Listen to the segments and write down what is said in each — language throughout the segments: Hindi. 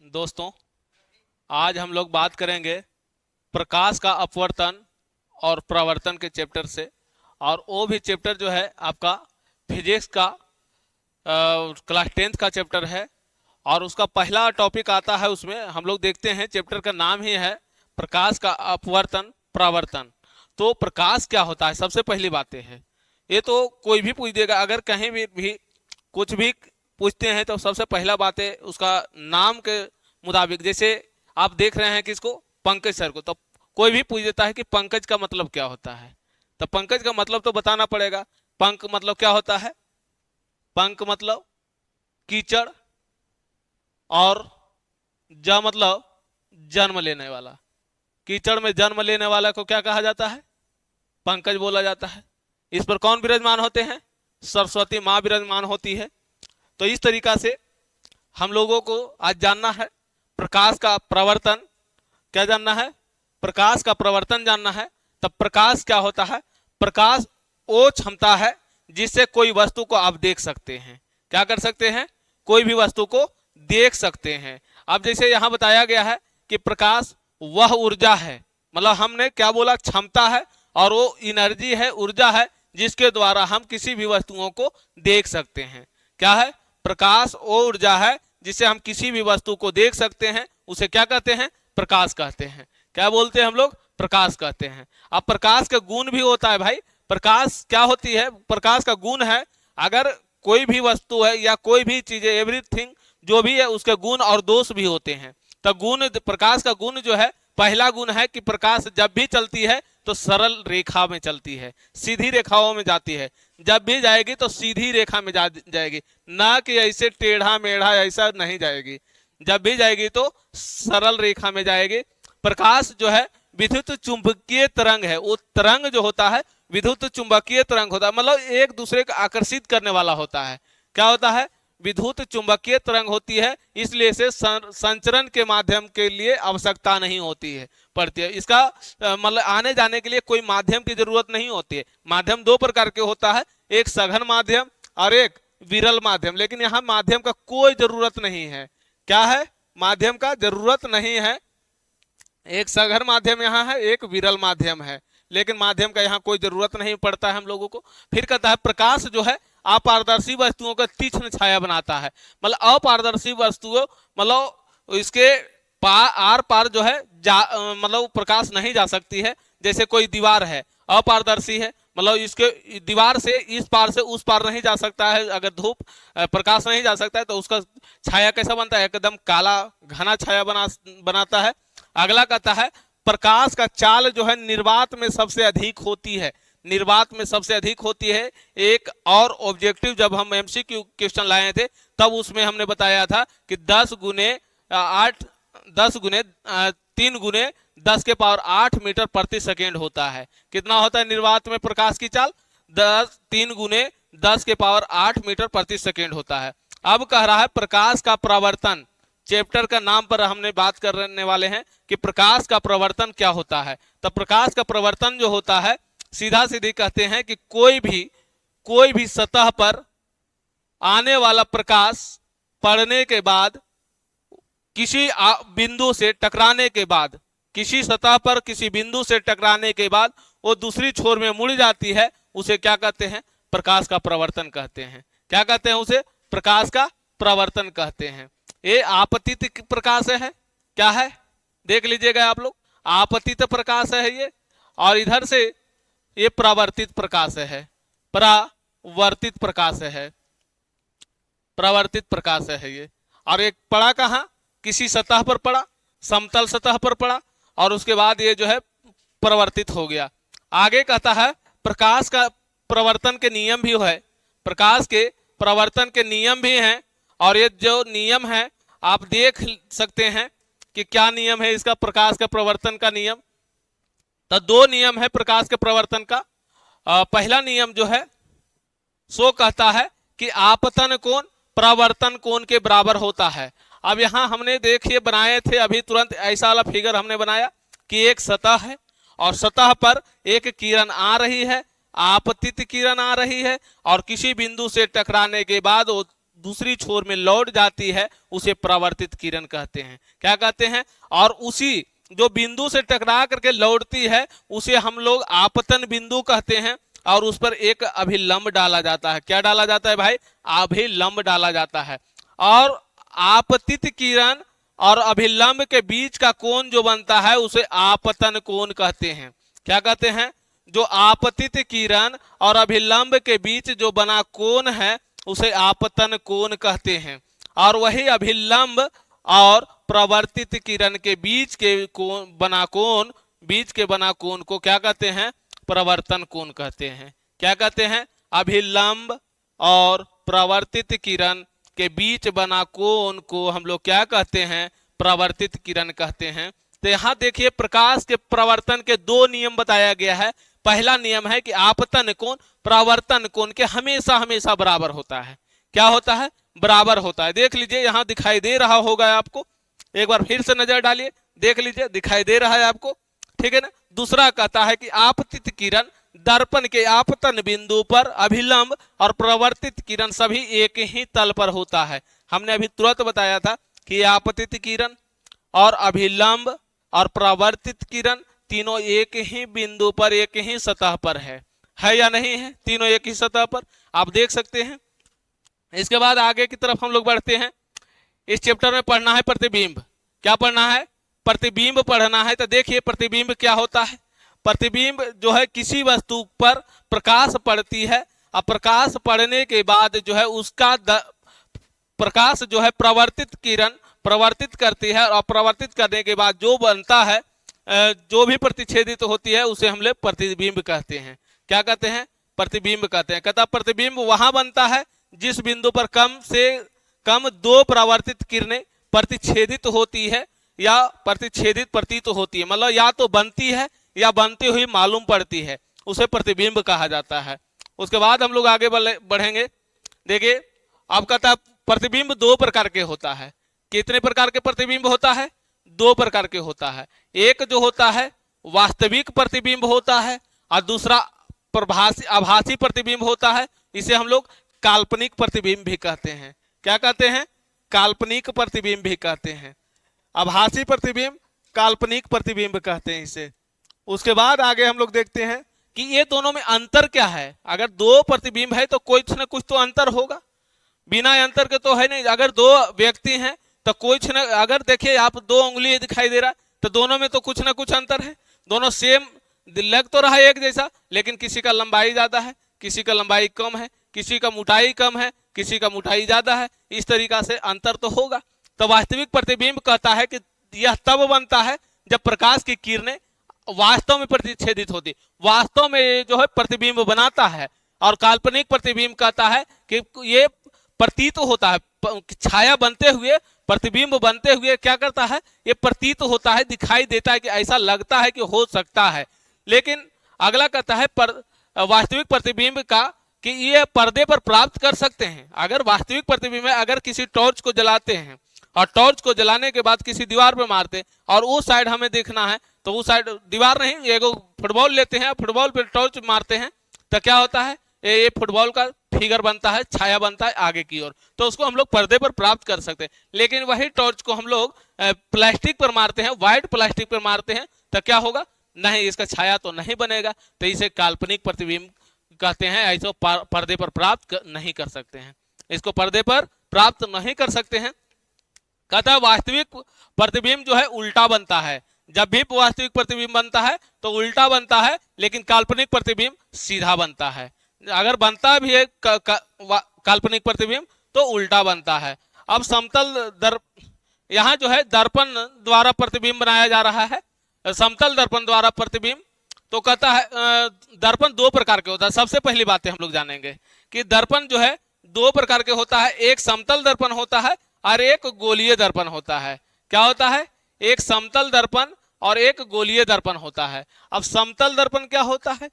दोस्तों, आज हम लोग बात करेंगे प्रकाश का अपवर्तन और प्रवर्तन के चैप्टर से। और वो भी चैप्टर जो है आपका फिजिक्स का क्लास 10th का चैप्टर है। और उसका पहला टॉपिक आता है, उसमें हम लोग देखते हैं चैप्टर का नाम ही है प्रकाश का अपवर्तन प्रवर्तन। तो प्रकाश क्या होता है, सबसे पहली बातें हैं ये तो कोई भी पूछ देगा। अगर कहीं भी कुछ भी पूछते हैं तो सबसे पहला बात है उसका नाम के मुताबिक। जैसे आप देख रहे हैं किसको, पंकज सर को, तो कोई भी पूछ देता है कि पंकज का मतलब क्या होता है, तो पंकज का मतलब तो बताना पड़ेगा। पंक मतलब क्या होता है, पंक मतलब कीचड़, और ज मतलब जन्म लेने वाला। कीचड़ में जन्म लेने वाला को क्या कहा जाता है, पंकज बोला जाता है। इस पर कौन विराजमान होते हैं, सरस्वती माँ विराजमान होती है। तो इस तरीका से हम लोगों को आज जानना है प्रकाश का प्रवर्तन। क्या जानना है, प्रकाश का प्रवर्तन जानना है। तब प्रकाश क्या होता है, प्रकाश वो क्षमता है जिससे कोई वस्तु को आप देख सकते हैं। क्या कर सकते हैं, कोई भी वस्तु को देख सकते हैं। अब जैसे यहां बताया गया है कि प्रकाश वह ऊर्जा है, मतलब हमने क्या बोला, क्षमता है, और वो एनर्जी है, ऊर्जा है, जिसके द्वारा हम किसी भी वस्तुओं को देख सकते हैं। क्या है, प्रकाश वो ऊर्जा है जिससे हम किसी भी वस्तु को देख सकते हैं। उसे क्या कहते हैं, प्रकाश कहते हैं। क्या बोलते हैं हम लोग, प्रकाश कहते हैं। अब प्रकाश का गुण भी होता है भाई। प्रकाश क्या होती है, प्रकाश का गुण है, अगर कोई भी वस्तु है या कोई भी चीज है, एवरीथिंग जो भी है, उसके गुण और दोष भी होते हैं। तो गुण, प्रकाश का गुण जो है, पहला गुण है कि प्रकाश जब भी चलती है तो सरल रेखा में चलती है, सीधी रेखाओं में जाती है। जब भी जाएगी तो सीधी रेखा में जाएगी, ना कि ऐसे टेढ़ा मेढ़ा ऐसा नहीं जाएगी। जब भी जाएगी तो सरल रेखा में जाएगी। प्रकाश जो है विद्युत चुंबकीय तरंग है। वो तरंग जो होता है विद्युत चुंबकीय तरंग होता है, मतलब एक दूसरे को आकर्षित करने वाला होता है। क्या होता है, विद्युत चुंबकीय तरंग होती है, इसलिए इसे संचरण के माध्यम के लिए आवश्यकता नहीं होती है पड़ती है। इसका मतलब आने जाने के लिए कोई माध्यम की जरूरत नहीं होती है। माध्यम दो प्रकार के होता है, एक सघन माध्यम और एक विरल माध्यम। लेकिन यहाँ माध्यम का कोई जरूरत नहीं है। क्या है, माध्यम का जरूरत नहीं है। एक सघन माध्यम यहाँ है, एक विरल माध्यम है, लेकिन माध्यम का यहाँ कोई जरूरत नहीं पड़ता है हम लोगों को। फिर कहता है प्रकाश जो है अपारदर्शी वस्तुओं का तीक्ष्ण छाया बनाता है। मतलब अपारदर्शी वस्तुओं, मतलब इसके आर पार जो है मतलब प्रकाश नहीं जा सकती है। जैसे कोई दीवार है, अपारदर्शी है, मतलब इसके दीवार से इस पार से उस पार नहीं जा सकता है। अगर धूप प्रकाश नहीं जा सकता है तो उसका छाया कैसा बनता है, एकदम काला घना छाया बनाता है। अगला कहता है प्रकाश का चाल जो है निर्वात में सबसे अधिक होती है। निर्वात में सबसे अधिक होती है। एक और ऑब्जेक्टिव जब हम एमसीक्यू क्वेश्चन लाए थे तब उसमें हमने बताया था कि 10 गुने 8 10 गुने 3 गुने 10 के पावर 8 मीटर प्रति सेकेंड होता है। कितना होता है निर्वात में प्रकाश की चाल, 3 गुने 10 के पावर 8 मीटर प्रति सेकेंड होता है। अब कह रहा है प्रकाश का प्रवर्तन। चैप्टर का नाम पर हमने बात करने वाले हैं कि प्रकाश का प्रवर्तन क्या होता है। तो प्रकाश का प्रवर्तन जो होता है, सीधा सीधी कहते हैं कि कोई भी सतह पर आने वाला प्रकाश पड़ने के बाद, किसी बिंदु से टकराने के बाद, किसी सतह पर किसी बिंदु से टकराने के बाद वो दूसरी छोर में मुड़ जाती है, उसे क्या कहते हैं, प्रकाश का प्रवर्तन कहते हैं। क्या कहते हैं उसे, प्रकाश का प्रवर्तन कहते हैं। ये आपतित प्रकाश है, क्या है देख लीजिएगा आप लोग, आपतित प्रकाश है ये। और इधर से ये प्रवर्तित प्रकाश है, प्रवर्तित प्रकाश है, प्रवर्तित प्रकाश है ये। और एक पड़ा कहाँ, किसी सतह पर पड़ा, समतल सतह पर पड़ा, और उसके बाद ये जो है प्रवर्तित हो गया। आगे कहता है प्रकाश का प्रवर्तन के नियम भी है, प्रकाश के प्रवर्तन के नियम भी हैं। और ये जो नियम है आप देख सकते हैं कि क्या नियम है इसका, प्रकाश का प्रवर्तन का नियम। तो 2 नियम है प्रकाश के प्रवर्तन का। पहला नियम जो है सो कहता है कि आपतन कोण प्रवर्तन कोण के बराबर होता है। अब यहां हमने देखिए बनाए थे अभी तुरंत ऐसा वाला फिगर हमने बनाया कि एक सतह है और सतह पर एक किरण आ रही है, आपतित किरण आ रही है, और किसी बिंदु से टकराने के बाद वो दूसरी छोर में लौट जाती है उसे परावर्तित किरण कहते हैं। क्या कहते हैं? और उसी जो बिंदु से टकरा करके लौटती है उसे हम लोग आपतन बिंदु कहते हैं, और उस पर एक अभिलंब डाला जाता है। क्या डाला जाता है भाई? अभिलंब डाला जाता है। और आपतित किरण और अभिलंब के बीच का कोण जो बनता है उसे आपतन कोण कहते हैं। क्या कहते हैं? जो आपतित किरण और अभिलंब के बीच जो बना कोण है उसे आपतन कोण कहते हैं। और वही अभिलंब और प्रवर्तित किरण के बीच के बना कोण को क्या कहते हैं? प्रवर्तन कोण कहते हैं। क्या कहते हैं? अभिलंब और प्रवर्तित किरण के बीच बना कोण को हम लोग क्या कहते हैं? प्रवर्तित किरण कहते हैं। तो यहाँ देखिए प्रकाश के प्रवर्तन के दो नियम बताया गया है। पहला नियम है कि आपतन कोण प्रवर्तन कोण के हमेशा हमेशा बराबर होता है। क्या होता है? बराबर होता है। देख लीजिए यहाँ दिखाई दे रहा होगा आपको, एक बार फिर से नजर डालिए, देख लीजिए दिखाई दे रहा है आपको, ठीक है ना। दूसरा कहता है कि आपतित किरण दर्पण के आपतन बिंदु पर अभिलंब और प्रवर्तित किरण सभी एक ही तल पर होता है। हमने अभी तुरंत बताया था कि आपतित किरण और अभिलंब और प्रवर्तित किरण तीनों एक ही बिंदु पर एक ही सतह पर है या नहीं है? तीनों एक ही सतह पर आप देख सकते हैं। इसके बाद आगे की तरफ हम लोग बढ़ते हैं। इस चैप्टर में पढ़ना है प्रतिबिंब। क्या पढ़ना है? प्रतिबिंब पढ़ना है। तो देखिए प्रतिबिंब क्या होता है। प्रतिबिंब जो है किसी वस्तु पर प्रकाश पड़ती है और प्रकाश पड़ने के बाद जो है उसका प्रकाश जो है प्रवर्तित किरण प्रवर्तित करती है, और प्रवर्तित करने के बाद जो बनता है, जो भी प्रतिच्छेदित होती है उसे हम लोग प्रतिबिंब कहते हैं। क्या कहते हैं? प्रतिबिंब कहते हैं। कहता प्रतिबिंब वहां बनता है जिस बिंदु पर कम से कम दो परावर्तित किरणें प्रतिच्छेदित होती है या प्रतिच्छेदित प्रतीत होती है, मतलब या तो बनती है या बनती हुई मालूम पड़ती है, उसे प्रतिबिंब कहा जाता है। उसके बाद हम लोग आगे बढ़ेंगे। देखिए अब कहता है प्रतिबिंब दो प्रकार के होता है। कितने प्रकार के प्रतिबिंब होता है? दो प्रकार के होता है। एक जो होता है वास्तविक प्रतिबिंब होता है, और दूसरा आभासी प्रतिबिंब होता है। इसे हम लोग काल्पनिक प्रतिबिंब भी कहते हैं। क्या कहते हैं? काल्पनिक प्रतिबिंब भी कहते हैं। आभासी प्रतिबिंब, काल्पनिक प्रतिबिंब कहते हैं इसे। उसके बाद आगे हम लोग देखते हैं कि ये दोनों में अंतर क्या है। अगर दो प्रतिबिंब है तो कुछ ना कुछ तो अंतर होगा, बिना अंतर के तो है नहीं। अगर दो व्यक्ति हैं तो कुछ न, अगर देखिए आप दो उंगली दिखाई दे रहा है तो दोनों में तो कुछ ना कुछ अंतर है। दोनों सेम लग तो रहा है एक जैसा, लेकिन किसी का लंबाई ज्यादा है, किसी का लंबाई कम है, किसी का मोटाई कम है, किसी का मोटाई ज्यादा है। इस तरीका से अंतर तो होगा। तो वास्तविक प्रतिबिंब कहता है कि यह तब बनता है जब प्रकाश की किरणें वास्तव में प्रतिच्छेदित होती, वास्तव में जो है प्रतिबिंब बनाता है। और काल्पनिक प्रतिबिंब कहता है कि ये प्रतीत होता है, छाया बनते हुए, प्रतिबिंब बनते हुए क्या करता है, ये प्रतीत होता है, दिखाई देता है कि ऐसा लगता है कि हो सकता है। लेकिन अगला कहता है वास्तविक प्रतिबिंब का कि ये पर्दे पर प्राप्त कर सकते हैं। अगर वास्तविक प्रतिबिंब है, अगर किसी टॉर्च को जलाते हैं और टॉर्च को जलाने के बाद किसी दीवार पे मारते हैं और उस साइड हमें देखना है, तो उस साइड दीवार नहीं, एगो फुटबॉल लेते हैं, फुटबॉल पे टॉर्च मारते हैं तो क्या होता है, ये फुटबॉल का फिगर बनता है, छाया बनता है आगे की ओर, तो उसको हम लोग पर्दे पर प्राप्त कर सकते हैं। लेकिन वही टॉर्च को हम लोग प्लास्टिक पर मारते हैं, व्हाइट प्लास्टिक पर मारते हैं, तो क्या होगा, नहीं, इसका छाया तो नहीं बनेगा। तो इसे काल्पनिक प्रतिबिंब कहते हैं। ऐसे पर्दे पर प्राप्त नहीं कर सकते हैं, इसको पर्दे पर प्राप्त नहीं कर सकते हैं। कहता है वास्तविक प्रतिबिंब जो है उल्टा बनता है। जब भी वास्तविक प्रतिबिंब बनता है तो उल्टा बनता है, लेकिन काल्पनिक प्रतिबिंब सीधा बनता है। अगर बनता भी है काल्पनिक प्रतिबिंब तो उल्टा बनता है। अब समतल यहाँ जो है दर्पण द्वारा प्रतिबिंब बनाया जा रहा है, समतल दर्पण द्वारा प्रतिबिंब। तो कहता है दर्पण दो प्रकार के होता है। सबसे पहली बात हम लोग जानेंगे कि दर्पण जो है दो प्रकार के होता है, एक समतल दर्पण होता है और एक गोलीय दर्पण होता है। क्या होता है, एक समतल दर्पण और एक गोलीय दर्पण होता है। अब समतल दर्पण क्या होता है,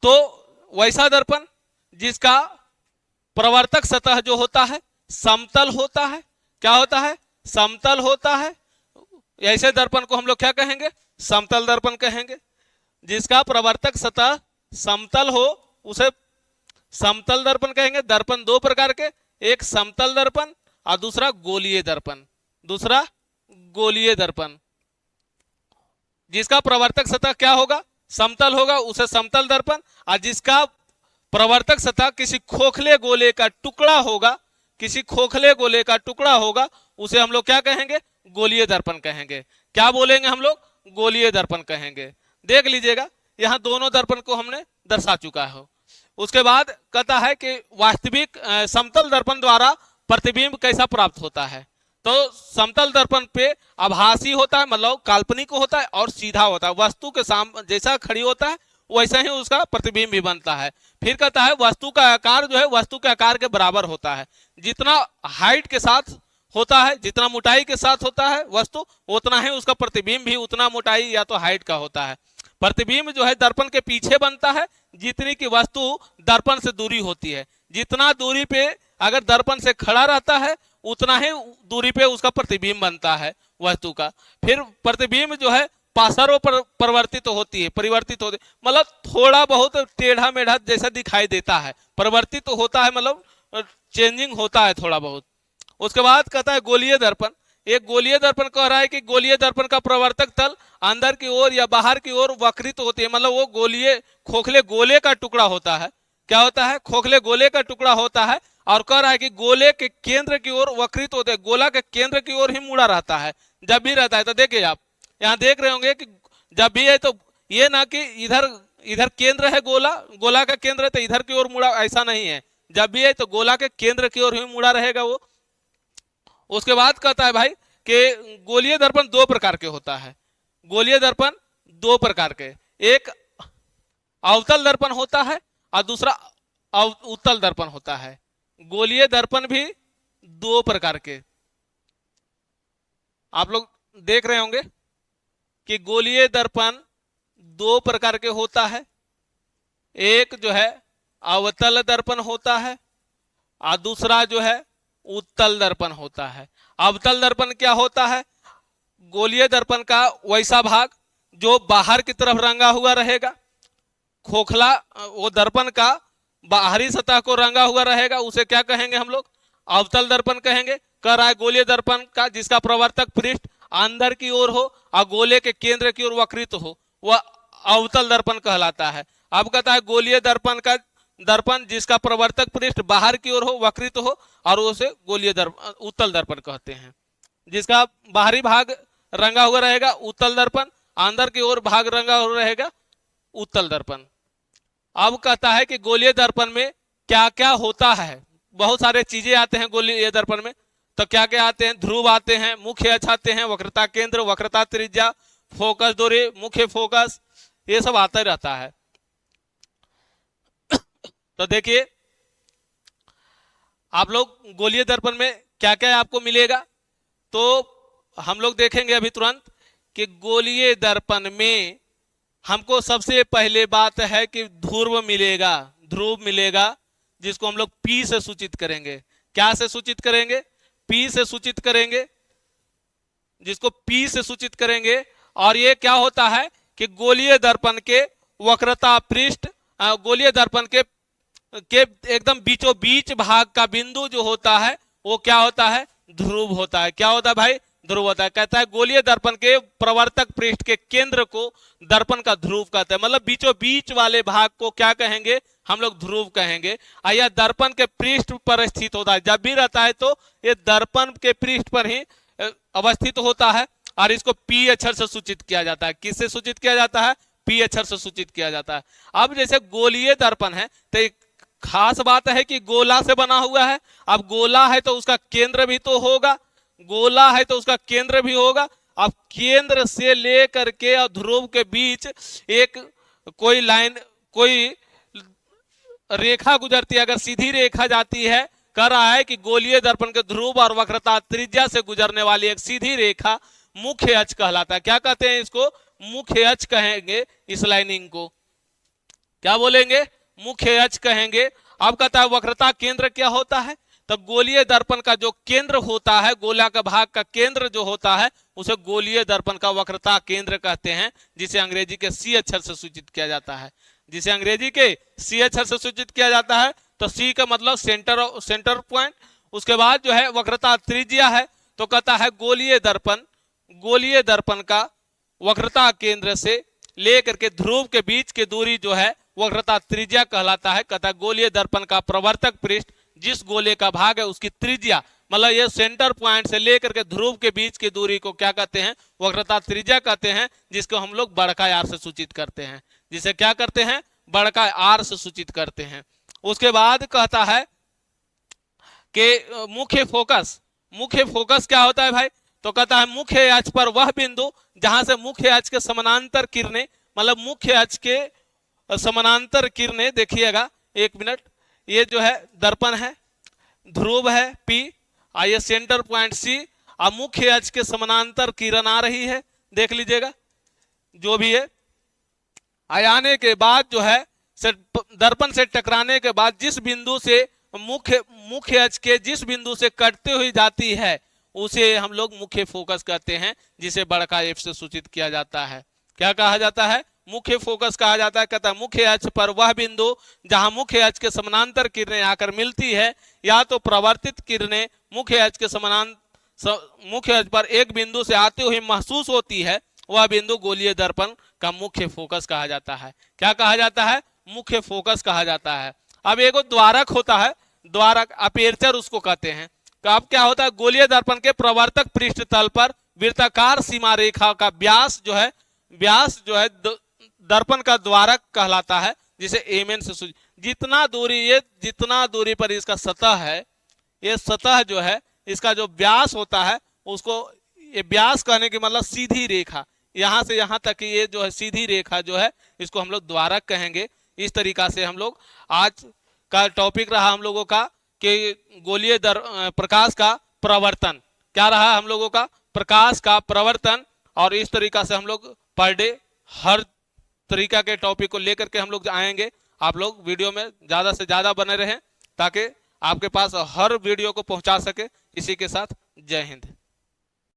तो वैसा दर्पण जिसका प्रवर्तक सतह जो होता है समतल होता है। क्या होता है, समतल होता है। ऐसे दर्पण को हम लोग क्या कहेंगे, समतल दर्पण कहेंगे। जिसका प्रवर्तक सतह समतल हो उसे समतल दर्पण कहेंगे। दर्पण दो प्रकार के, एक समतल दर्पण और दूसरा गोलीय दर्पण। दूसरा गोलीय दर्पण, जिसका प्रवर्तक सतह क्या होगा, समतल होगा, उसे समतल दर्पण। और जिसका प्रवर्तक सतह किसी खोखले गोले का टुकड़ा होगा, किसी खोखले गोले का टुकड़ा होगा, उसे हम लोग क्या कहेंगे, गोलीय दर्पण कहेंगे। क्या बोलेंगे हम लोग, गोलीय दर्पण कहेंगे। देख लीजिएगा यहां दोनों दर्पण को हमने दर्शा चुका है। उसके बाद कहता है कि वास्तविक समतल दर्पण द्वारा प्रतिबिंब कैसा प्राप्त होता है। तो समतल दर्पण पे आभासी होता है, मतलब काल्पनिक होता है, और सीधा होता है। वस्तु के सामने जैसा खड़ी होता है वैसा ही उसका प्रतिबिंब भी बनता है। फिर कहता है वस्तु का आकार जो है वस्तु के आकार के बराबर होता है। जितना हाइट के साथ होता है, जितना मोटाई के साथ होता है वस्तु, उतना ही उसका प्रतिबिंब भी उतना मोटाई या तो हाइट का होता है। प्रतिबिंब जो है दर्पण के पीछे बनता है, जितनी की वस्तु दर्पण से दूरी होती है। जितना दूरी पे अगर दर्पण से खड़ा रहता है उतना ही दूरी पे उसका प्रतिबिंब बनता है वस्तु का। फिर प्रतिबिंब जो है पार्श्व पर परिवर्तित होती है, परिवर्तित होती, मतलब थोड़ा बहुत टेढ़ा मेढ़ा जैसा दिखाई देता है, परिवर्तित होता है, मतलब चेंजिंग होता है थोड़ा बहुत। उसके बाद कहता है गोलीय दर्पण। एक गोलीय दर्पण कह रहा है कि गोलीय दर्पण का प्रवर्तक तल अंदर की ओर या बाहर की ओर वक्रित होती है, मतलब वो गोलीय खोखले गोले का टुकड़ा होता है। क्या होता है, खोखले गोले का टुकड़ा होता है। और कह रहा है कि गोले के केंद्र की ओर वक्रित होते हैं, गोला के केंद्र की ओर ही मुड़ा रहता है जब भी रहता है। तो देखिए आप यहाँ देख रहे होंगे कि जब भी है तो ये ना कि इधर इधर केंद्र है गोला, गोला का केंद्र है तो इधर की ओर मुड़ा, ऐसा नहीं है। जब भी है तो गोला के केंद्र की ओर ही मुड़ा रहेगा वो। उसके बाद कहता है भाई कि गोलीय दर्पण दो प्रकार के होता है। गोलीय दर्पण दो प्रकार के, एक अवतल दर्पण होता है और दूसरा उत्तल दर्पण होता है। गोलीय दर्पण भी दो प्रकार के आप लोग देख रहे होंगे कि गोलीय दर्पण दो प्रकार के होता है। एक जो है अवतल दर्पण होता है और दूसरा जो है उत्तल दर्पण होता है। अवतल दर्पण क्या होता है, गोलीय दर्पण का वैसा भाग जो बाहर की तरफ रंगा हुआ रहेगा, खोखला वो दर्पण का बाहरी सतह को रंगा हुआ रहेगा, उसे क्या कहेंगे हम लोग, अवतल दर्पण कहेंगे। कह रहा है गोलीय दर्पण का जिसका प्रवर्तक पृष्ठ अंदर की ओर हो और गोले के केंद्र की ओर वक्रित हो, वह अवतल दर्पण कहलाता है। अब कहता है गोलीय दर्पण का दर्पण जिसका प्रवर्तक पृष्ठ बाहर की ओर हो, वक्रित हो, और उसे गोलीय दर्पण उत्तल दर्पण कहते हैं। जिसका बाहरी भाग रंगा हुआ रहेगा उत्तल दर्पण, अंदर की ओर भाग रंगा हुआ रहेगा उत्तल दर्पण। अब कहता है कि गोलीय दर्पण में क्या क्या होता है। बहुत सारे चीजें आते हैं गोलीय दर्पण में। तो क्या क्या आते हैं, ध्रुव आते हैं, मुख्य अक्ष आते हैं, वक्रता केंद्र, वक्रता त्रिज्या, फोकस दूरी, मुख्य फोकस, ये सब आता ही रहता है। तो देखिए आप लोग गोलीय दर्पण में क्या क्या आपको मिलेगा, तो हम लोग देखेंगे अभी तुरंत कि गोलीय दर्पण में हमको सबसे पहले बात है कि ध्रुव मिलेगा, ध्रुव मिलेगा, जिसको हम लोग P से सूचित करेंगे। क्या से सूचित करेंगे, P से सूचित करेंगे, जिसको P से सूचित करेंगे। और ये क्या होता है कि गोलीय दर्पण के वक्रता पृष्ठ, गोलीय दर्पण के एकदम बीचों बीच भाग का बिंदु जो होता है वो क्या होता है, ध्रुव होता है। क्या होता है भाई, ध्रुव होता है। कहता है गोलीय दर्पण के प्रवर्तक पृष्ठ के केंद्र को दर्पण का ध्रुव कहते हैं, मतलब बीचों बीच वाले भाग को क्या कहेंगे हम लोग, ध्रुव कहेंगे। यह दर्पण के पृष्ठ पर स्थित होता है, जब भी रहता है तो ये दर्पण के पृष्ठ पर ही अवस्थित होता है। और इसको P अक्षर से सूचित किया जाता है। किससे सूचित किया जाता है, P अक्षर से सूचित किया जाता है। अब जैसे गोलीय दर्पण है तो एक खास बात है कि गोला से बना हुआ है। अब गोला है तो उसका केंद्र भी तो होगा, गोला है तो उसका केंद्र भी होगा। अब केंद्र से लेकर के और ध्रुव के बीच एक कोई लाइन, कोई रेखा गुजरती है, अगर सीधी रेखा जाती है, कह रहा है कि गोलीय दर्पण के ध्रुव और वक्रता त्रिज्या से गुजरने वाली एक सीधी रेखा मुख्य अक्ष कहलाता है। क्या कहते हैं इसको, मुख्य अक्ष कहेंगे। इस लाइनिंग को क्या बोलेंगे, मुख्य अक्ष कहेंगे। अब कहता है वक्रता केंद्र क्या होता है, तब गोलीय दर्पण का जो केंद्र होता है, गोला का भाग का केंद्र जो होता है उसे गोलीय दर्पण का वक्रता केंद्र कहते हैं, जिसे अंग्रेजी के C अक्षर से सूचित किया जाता है, जिसे अंग्रेजी के C अक्षर से सूचित किया जाता है। तो सी का मतलब सेंटर पॉइंट। उसके बाद जो है वक्रता त्रिज्या है, तो कहता है गोलीय दर्पण का वक्रता केंद्र से लेकर के ध्रुव के बीच की दूरी जो है वक्रता त्रिज्या कहलाता है। कहता है गोलीय दर्पण का प्रवर्तक पृष्ठ जिस गोले का भाग है उसकी त्रिज्या, मतलब ये सेंटर पॉइंट से लेकर के ध्रुव के बीच की दूरी को क्या कहते हैं, वक्रता त्रिज्या कहते हैं, जिसको हम लोग बड़का आर से सूचित करते हैं। जिसे क्या करते हैं, बड़का आर से सूचित करते हैं। उसके बाद कहता है कि मुख्य फोकस क्या होता है भाई, तो कहता है मुख्य अक्ष पर वह बिंदु जहां से मुख्य अक्ष के समानांतर किरणें, मतलब मुख्य अक्ष के समानांतर किरणें, देखिएगा एक मिनट, ये जो है दर्पण है, ध्रुव है P, ये सेंटर पॉइंट C, और मुख्य अक्ष के समानांतर किरण आ रही है, देख लीजिएगा जो भी है। आने के बाद जो है दर्पण से टकराने के बाद जिस बिंदु से मुख्य अक्ष के जिस बिंदु से कटते हुई जाती है उसे हम लोग मुख्य फोकस कहते हैं, जिसे बड़का एफ से सूचित किया जाता है। क्या कहा जाता है, मुख्य फोकस कहा जाता है। कहता है मुख्य अक्ष पर वह बिंदु जहां मुख्य अक्ष के समानांतर किरणें आकर मिलती है, या तो प्रवर्तित किरणें मुख्य अक्ष के मुख्य अक्ष पर एक बिंदु से आते हुए महसूस होती है, वह बिंदु गोलीय दर्पण का मुख्य फोकस कहा जाता है। क्या कहा जाता है, मुख्य फोकस कहा जाता है। अब एक द्वारक होता है, द्वारक अपेरचर उसको कहते हैं। तो अब क्या होता है, गोलीय दर्पण के प्रवर्तक पृष्ठ तल पर वृत्ताकार सीमा रेखा का व्यास जो है दर्पण का द्वारक कहलाता है, जिसे एमएन से जितना दूरी पर इसका सतह है, ये सतह जो है इसका जो व्यास होता है उसको, ये व्यास कहने की मतलब सीधी रेखा, यहां से यहां तक ये जो है सीधी रेखा जो है इसको हम लोग द्वारक कहेंगे। इस तरीका से हम लोग आज का टॉपिक रहा हम लोगों का कि गोलीय प्रकाश का प्रवर्तन क्या रहा हम लोगों का, प्रकाश का प्रवर्तन। और इस तरीका से हम लोग पर डे हर तरीका के टॉपिक को लेकर के हम लोग आएंगे। आप लोग वीडियो में ज्यादा से ज्यादा बने रहें ताकि आपके पास हर वीडियो को पहुंचा सके। इसी के साथ जय हिंद।